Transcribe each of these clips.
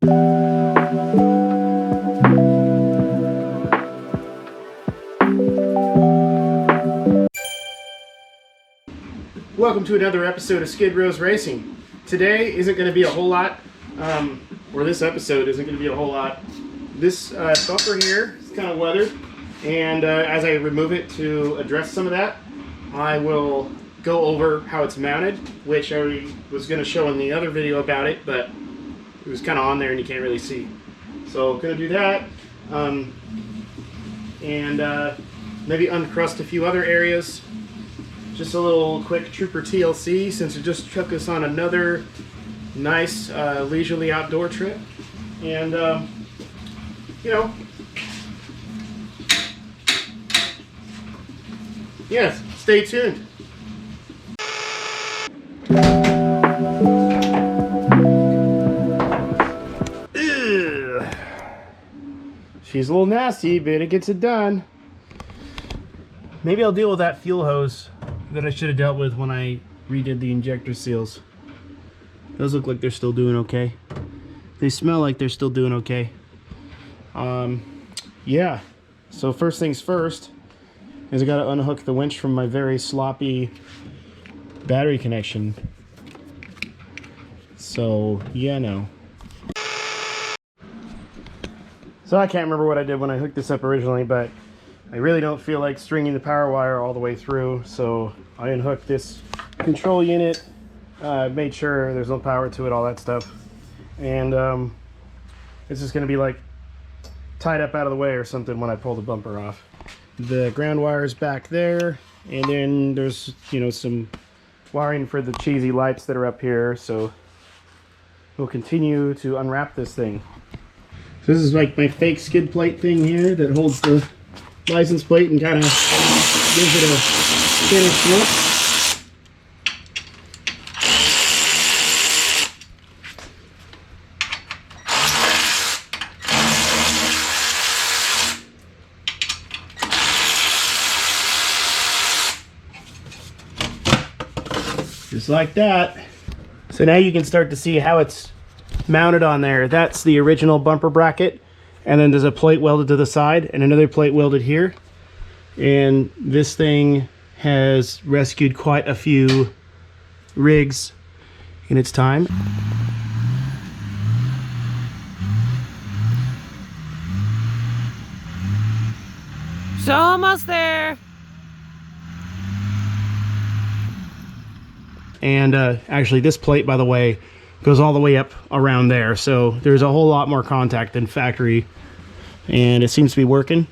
Welcome to another episode of Skid Row's Racing. Today isn't going to be a whole lot, or this episode isn't going to be a whole lot. This bumper here is kind of weathered, and as I remove it to address some of that, I will go over how it's mounted, which I was going to show in the other video about it, but it was kind of on there and you can't really see. So I'm going to do that, and maybe uncrust a few other areas. Just a little quick Trooper TLC since it just took us on another nice leisurely outdoor trip. And, you know, yes, stay tuned. Ugh. She's a little nasty, but it gets it done. Maybe I'll deal with that fuel hose that I should have dealt with when I redid the injector seals. Those look like they're still doing okay. They smell like they're still doing okay. Yeah, so first things first is I gotta unhook the winch from my very sloppy battery connection. So, yeah, no. So I can't remember what I did when I hooked this up originally, but I really don't feel like stringing the power wire all the way through, so I unhooked this control unit, made sure there's no power to it, all that stuff, and it's just going to be like tied up out of the way or something when I pull the bumper off. The ground wire's back there, and then there's, you know, some wiring for the cheesy lights that are up here, so we'll continue to unwrap this thing. So this is like my fake skid plate thing here that holds the license plate and kind of gives it a finished look. Just like that. So now you can start to see how it's mounted on there. That's the original bumper bracket. And then there's a plate welded to the side and another plate welded here. And this thing has rescued quite a few rigs in its time. So almost there. And actually this plate, by the way, goes all the way up around there, so there's a whole lot more contact than factory, and it seems to be working.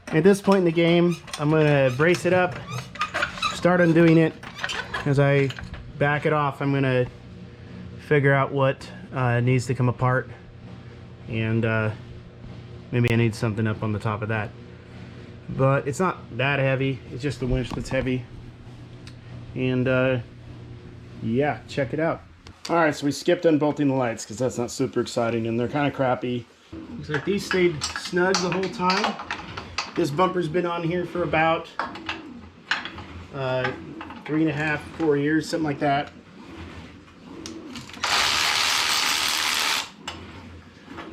At this point in the game, I'm gonna brace it up, start undoing it. As I back it off, I'm gonna figure out what needs to come apart, and maybe I need something up on the top of that. But it's not that heavy, it's just the winch that's heavy. And yeah, check it out. Alright, so we skipped unbolting the lights because that's not super exciting and they're kind of crappy. Looks like these stayed snug the whole time. This bumper's been on here for about 3.5, 4 years, something like that.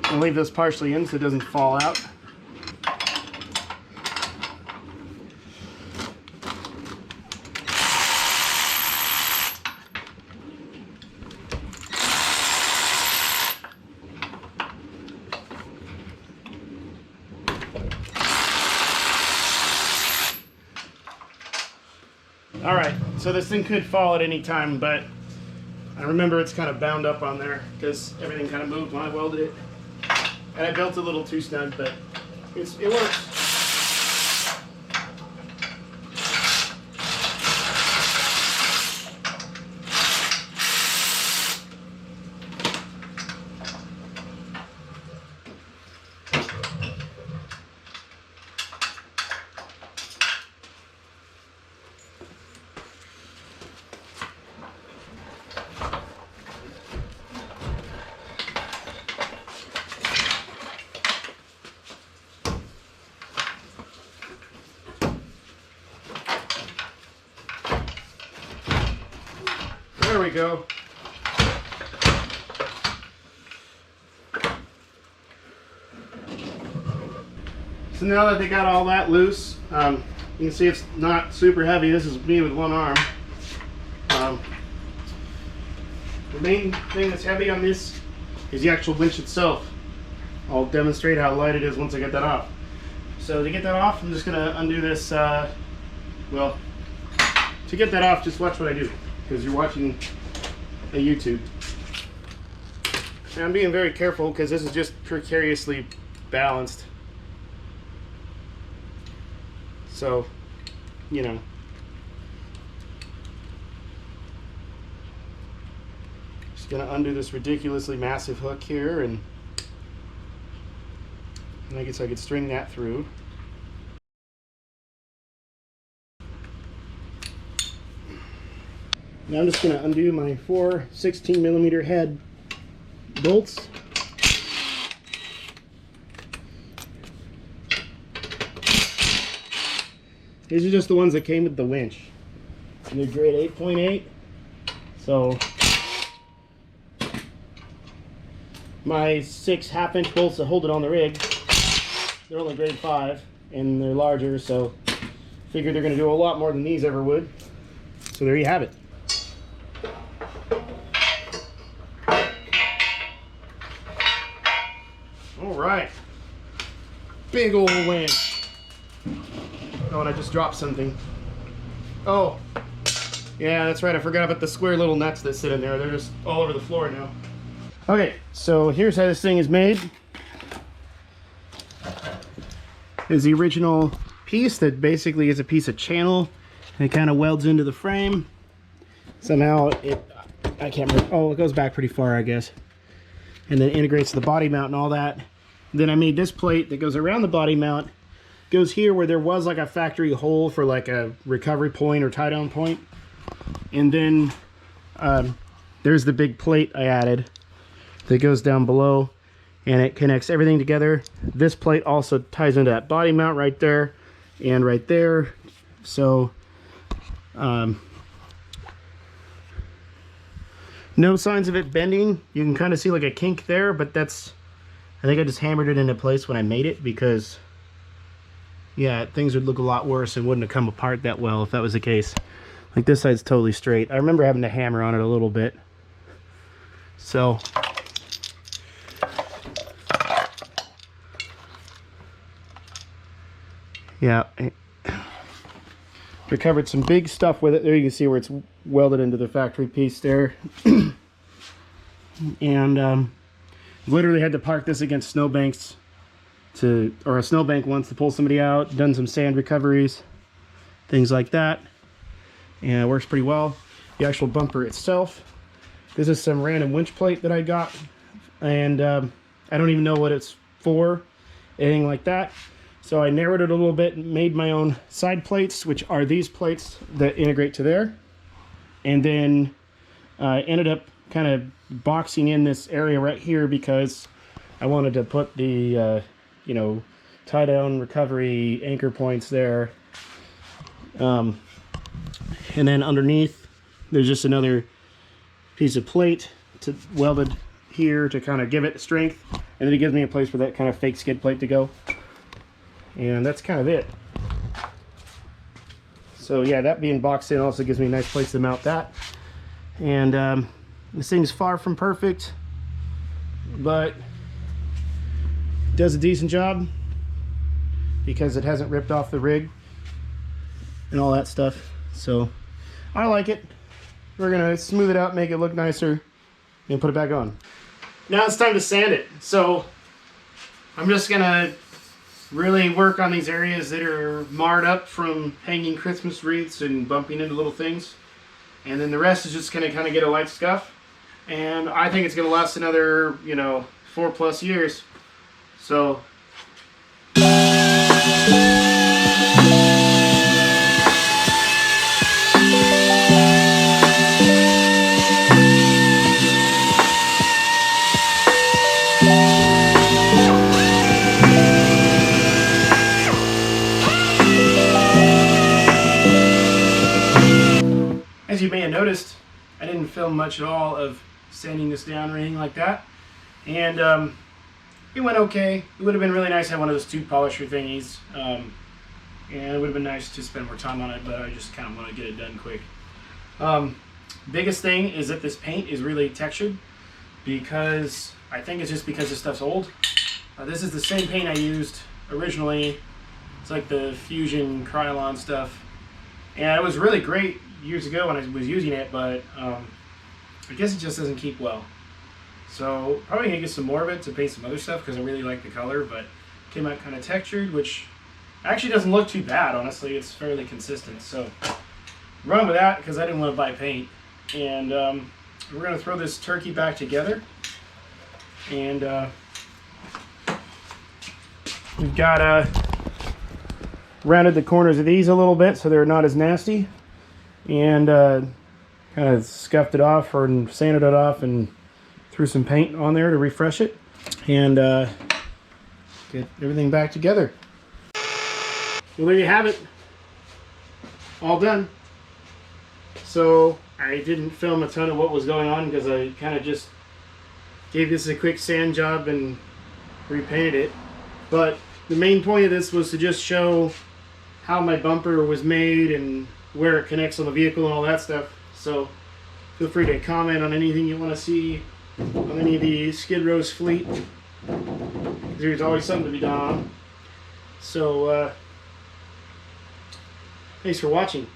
I'll leave this partially in so it doesn't fall out. Alright, so this thing could fall at any time, but I remember it's kind of bound up on there because everything kind of moved when I welded it. And I built a little too snug, but it works. There we go. So now that they got all that loose, you can see it's not super heavy. This is me with one arm. The main thing that's heavy on this is the actual winch itself. I'll demonstrate how light it is once I get that off. So to get that off, I'm just going to undo this, well, to get that off, just watch what I do, because you're watching a YouTube. And I'm being very careful because this is just precariously balanced. So, you know. Just going to undo this ridiculously massive hook here, and I guess I could string that through. Now I'm just going to undo my 4 16mm head bolts. These are just the ones that came with the winch. And they're grade 8.8. So my 6 1/2-inch bolts that hold it on the rig, they're only grade 5 and they're larger, so figured they're going to do a lot more than these ever would. So there you have it. Alright, big old winch. Oh, and I just dropped something. Oh, yeah, that's right, I forgot about the square little nuts that sit in there. They're just all over the floor now. Okay, so here's how this thing is made. Is the original piece that basically is a piece of channel. It kind of welds into the frame. Somehow I can't remember. Oh, it goes back pretty far, I guess. And then integrates the body mount and all that. Then I made this plate that goes around the body mount. Goes here where there was like a factory hole for like a recovery point or tie down point. And then there's the big plate I added that goes down below, and it connects everything together. This plate also ties into that body mount right there and right there. So no signs of it bending. You can kind of see like a kink there, but that's, I think I just hammered it into place when I made it, because yeah, things would look a lot worse and wouldn't have come apart that well if that was the case. Like this side's totally straight. I remember having to hammer on it a little bit. So yeah, recovered some big stuff with it. There you can see where it's welded into the factory piece there. And literally had to park this against snowbanks or a snowbank once to pull somebody out. Done some sand recoveries, things like that, and it works pretty well. The actual bumper itself, this is some random winch plate that I got, and I don't even know what it's for, anything like that. So I narrowed it a little bit and made my own side plates, which are these plates that integrate to there. And then I ended up kind of boxing in this area right here because I wanted to put the, you know, tie down recovery anchor points there. And then underneath, there's just another piece of plate welded here to kind of give it strength. And then it gives me a place for that kind of fake skid plate to go. And that's kind of it. So yeah, that being boxed in also gives me a nice place to mount that. And this thing's far from perfect, but it does a decent job because it hasn't ripped off the rig and all that stuff. So I like it. We're gonna smooth it out, make it look nicer, and put it back on. Now it's time to sand it. So I'm just gonna really work on these areas that are marred up from hanging Christmas wreaths and bumping into little things. And then the rest is just gonna kind of get a light scuff. And I think it's gonna last another, you know, 4+ years. So as you may have noticed, I didn't film much at all of sanding this down or anything like that. And it went okay. It would have been really nice to have one of those tube polisher thingies. And it would have been nice to spend more time on it, but I just kind of want to get it done quick. Biggest thing is that this paint is really textured, because I think it's just because this stuff's old. This is the same paint I used originally. It's like the Fusion Krylon stuff. And it was really great years ago when I was using it, but I guess it just doesn't keep well. So probably gonna get some more of it to paint some other stuff because I really like the color, but it came out kind of textured, which actually doesn't look too bad, honestly. It's fairly consistent. So run with that because I didn't want to buy paint. And we're gonna throw this turkey back together. And we've got rounded the corners of these a little bit so they're not as nasty, and kind of scuffed it off or sanded it off and threw some paint on there to refresh it, and get everything back together. Well, there you have it, all done. So I didn't film a ton of what was going on because I kind of just gave this a quick sand job and repainted it, but the main point of this was to just show how my bumper was made and where it connects on the vehicle and all that stuff. So feel free to comment on anything you want to see on any of the Skid Row's fleet. There's always something to be done on. So thanks for watching.